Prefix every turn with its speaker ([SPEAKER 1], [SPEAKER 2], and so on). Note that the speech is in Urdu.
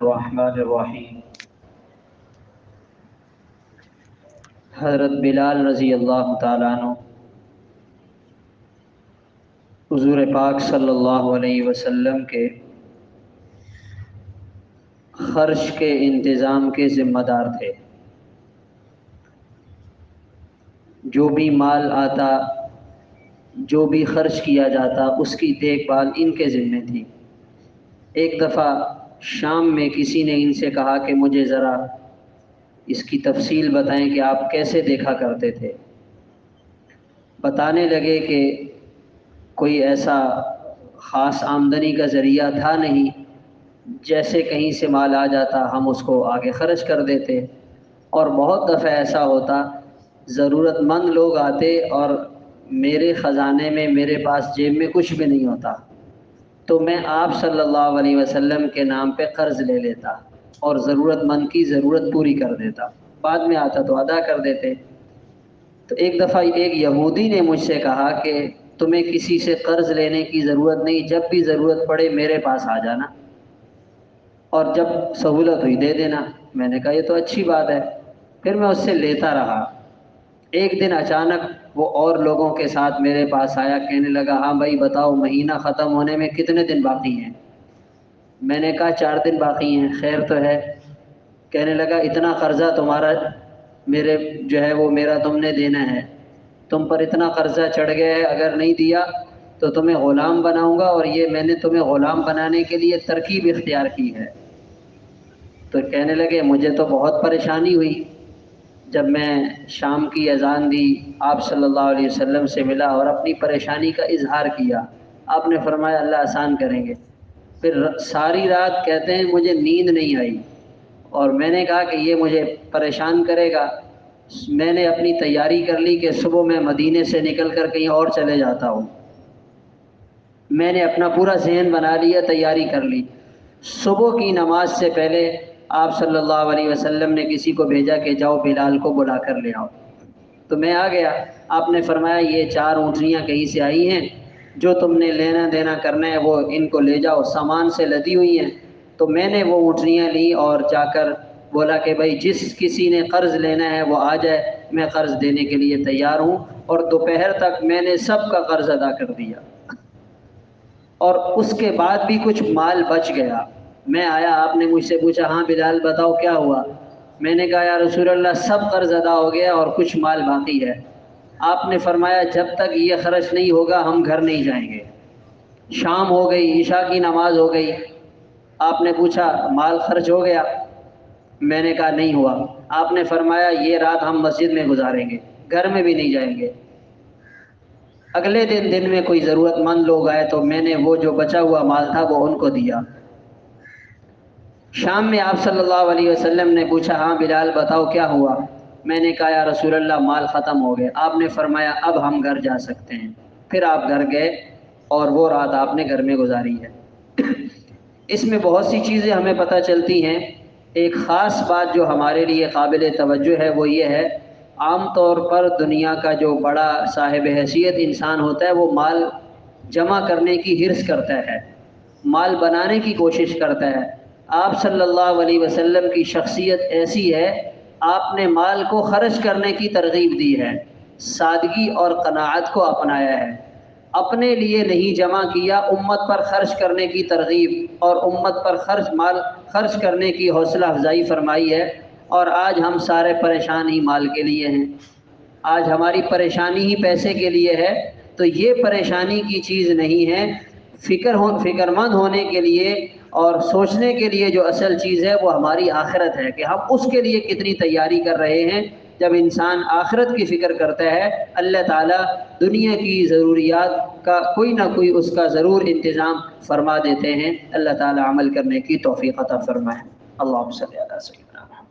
[SPEAKER 1] الرحمن الرحیم۔ حضرت بلال رضی اللہ تعالیٰ عنہ حضور پاک صلی اللہ علیہ وسلم کے خرچ کے انتظام کے ذمہ دار تھے۔ جو بھی مال آتا، جو بھی خرچ کیا جاتا، اس کی دیکھ بھال ان کے ذمہ تھی۔ ایک دفعہ شام میں کسی نے ان سے کہا کہ مجھے ذرا اس کی تفصیل بتائیں کہ آپ کیسے دیکھا کرتے تھے۔ بتانے لگے کہ کوئی ایسا خاص آمدنی کا ذریعہ تھا نہیں، جیسے کہیں سے مال آ جاتا ہم اس کو آگے خرچ کر دیتے، اور بہت دفعہ ایسا ہوتا ضرورت مند لوگ آتے اور میرے خزانے میں، میرے پاس جیب میں کچھ بھی نہیں ہوتا، تو میں آپ صلی اللہ علیہ وسلم کے نام پہ قرض لے لیتا اور ضرورت مند کی ضرورت پوری کر دیتا، بعد میں آتا تو ادا کر دیتے۔ تو ایک دفعہ ایک یہودی نے مجھ سے کہا کہ تمہیں کسی سے قرض لینے کی ضرورت نہیں، جب بھی ضرورت پڑے میرے پاس آ جانا اور جب سہولت ہوئی دے دینا۔ میں نے کہا یہ تو اچھی بات ہے۔ پھر میں اس سے لیتا رہا۔ ایک دن اچانک وہ اور لوگوں کے ساتھ میرے پاس آیا، کہنے لگا ہاں بھائی بتاؤ مہینہ ختم ہونے میں کتنے دن باقی ہیں؟ میں نے کہا 4 دن باقی ہیں۔ خیر تو ہے؟ کہنے لگا اتنا قرضہ تمہارا میرے جو ہے وہ میرا تم نے دینا ہے، تم پر اتنا قرضہ چڑھ گیا ہے، اگر نہیں دیا تو تمہیں غلام بناؤں گا، اور یہ میں نے تمہیں غلام بنانے کے لیے ترکیب اختیار کی ہے۔ تو کہنے لگے مجھے تو بہت پریشانی ہوئی جب میں شام کی اذان دی، آپ صلی اللہ علیہ وسلم سے ملا اور اپنی پریشانی کا اظہار کیا۔ آپ نے فرمایا اللہ آسان کریں گے۔ پھر ساری رات کہتے ہیں مجھے نیند نہیں آئی، اور میں نے کہا کہ یہ مجھے پریشان کرے گا۔ میں نے اپنی تیاری کر لی کہ صبح میں مدینے سے نکل کر کہیں اور چلے جاتا ہوں۔ میں نے اپنا پورا ذہن بنا لیا، تیاری کر لی۔ صبح کی نماز سے پہلے آپ صلی اللہ علیہ وسلم نے کسی کو بھیجا کہ جاؤ بلال کو بلا کر لے آؤ۔ تو میں آ گیا۔ آپ نے فرمایا یہ 4 اونٹنیاں کہیں سے آئی ہیں، جو تم نے لینا دینا کرنا ہے وہ ان کو لے جاؤ، سامان سے لدی ہوئی ہیں۔ تو میں نے وہ اونٹنیاں لی اور جا کر بولا کہ بھائی جس کسی نے قرض لینا ہے وہ آ جائے، میں قرض دینے کے لیے تیار ہوں۔ اور دوپہر تک میں نے سب کا قرض ادا کر دیا، اور اس کے بعد بھی کچھ مال بچ گیا۔ میں آیا، آپ نے مجھ سے پوچھا ہاں بلال بتاؤ کیا ہوا؟ میں نے کہا یا رسول اللہ سب قرض ادا ہو گیا اور کچھ مال باقی ہے۔ آپ نے فرمایا جب تک یہ خرچ نہیں ہوگا ہم گھر نہیں جائیں گے۔ شام ہو گئی، عشاء کی نماز ہو گئی۔ آپ نے پوچھا مال خرچ ہو گیا؟ میں نے کہا نہیں ہوا۔ آپ نے فرمایا یہ رات ہم مسجد میں گزاریں گے، گھر میں بھی نہیں جائیں گے۔ اگلے دن میں کوئی ضرورت مند لوگ آئے تو میں نے وہ جو بچا ہوا مال تھا وہ ان کو دیا۔ شام میں آپ صلی اللہ علیہ وسلم نے پوچھا ہاں بلال بتاؤ کیا ہوا؟ میں نے کہا یا رسول اللہ مال ختم ہو گئے۔ آپ نے فرمایا اب ہم گھر جا سکتے ہیں۔ پھر آپ گھر گئے اور وہ رات آپ نے گھر میں گزاری ہے۔ اس میں بہت سی چیزیں ہمیں پتہ چلتی ہیں۔ ایک خاص بات جو ہمارے لیے قابل توجہ ہے وہ یہ ہے، عام طور پر دنیا کا جو بڑا صاحب حیثیت انسان ہوتا ہے وہ مال جمع کرنے کی حرص کرتا ہے، مال بنانے کی کوشش کرتا ہے۔ آپ صلی اللہ علیہ وسلم کی شخصیت ایسی ہے، آپ نے مال کو خرچ کرنے کی ترغیب دی ہے، سادگی اور قناعت کو اپنایا ہے، اپنے لیے نہیں جمع کیا، امت پر خرچ کرنے کی ترغیب اور امت پر مال خرچ کرنے کی حوصلہ افزائی فرمائی ہے۔ اور آج ہم سارے پریشان ہی مال کے لیے ہیں، آج ہماری پریشانی ہی پیسے کے لیے ہے۔ تو یہ پریشانی کی چیز نہیں ہے، فکر مند ہونے کے لیے اور سوچنے کے لیے جو اصل چیز ہے وہ ہماری آخرت ہے کہ ہم اس کے لیے کتنی تیاری کر رہے ہیں۔ جب انسان آخرت کی فکر کرتا ہے اللہ تعالیٰ دنیا کی ضروریات کا کوئی نہ کوئی اس کا ضرور انتظام فرما دیتے ہیں۔ اللہ تعالیٰ عمل کرنے کی توفیق عطا فرمائے۔ اللہم صلی علی سیدنا